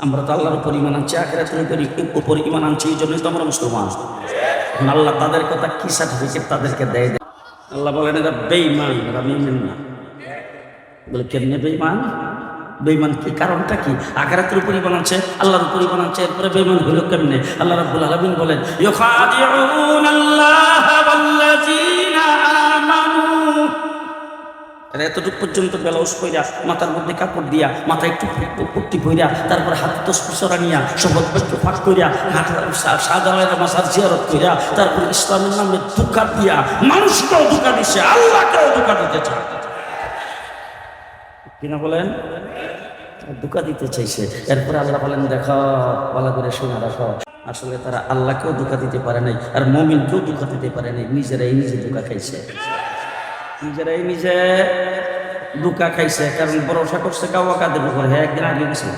আমরা তো আল্লাহর উপর ঈমান আনছি, আখিরাতের উপর ঈমান আনছি, এই জন্যই তো আমরা মুসলমান। আল্লাহ তাদের কথা কি সার্টিফিকেট তাদেরকে দেয়? আল্লাহ বলেন এরা বেঈমান, এরা মুমিন না। বলে কেমনে বেঈমান? বেঈমান কি কারণটা কি? আখিরাতের উপর ঈমান আনছে, আল্লাহর উপর ঈমান আনছে, এরপরে বেঈমান হলো কেমনে? আল্লাহ রাব্বুল আলামিন বলেন ইউখাদিউনাল্লাহা ওয়াল্লাযীনা আমানু। এতটুকু পর্যন্ত ব্লাউজ পইরা, মাথার মধ্যে কাপড় দিয়া, মাথায় একটু পট্টি পইরা, তারপরে হাতে তসবিসরা নিয়া, শপথ বাক্য পাঠ করিয়া, শাহজালালের মাসার জিয়ারত করিয়া, তারপরে ইসলামের নামে ধোঁকা দিয়া মানুষকেও ধোঁকা দিচ্ছে, আল্লাহকেও ধোঁকা দিতে চায় কিনা বলেন? ধোঁকা দিতে চাইছে। এরপরে আল্লাহ বলেন দেখো, ভালো করে শুনে রাখো, আসলে তারা আল্লাহকেও ধোঁকা দিতে পারে নাই, আর মুমিনকেও ধোঁকা দিতে পারে নাই, নিজেরাই নিজে ধোঁকা খাইছে, নিজেরাই নিজে ধোঁকা খাইছে। কারণ ভরসা করছে কাওয়া কাদের উপর। হ্যাঁ, একদিন আগে গেছে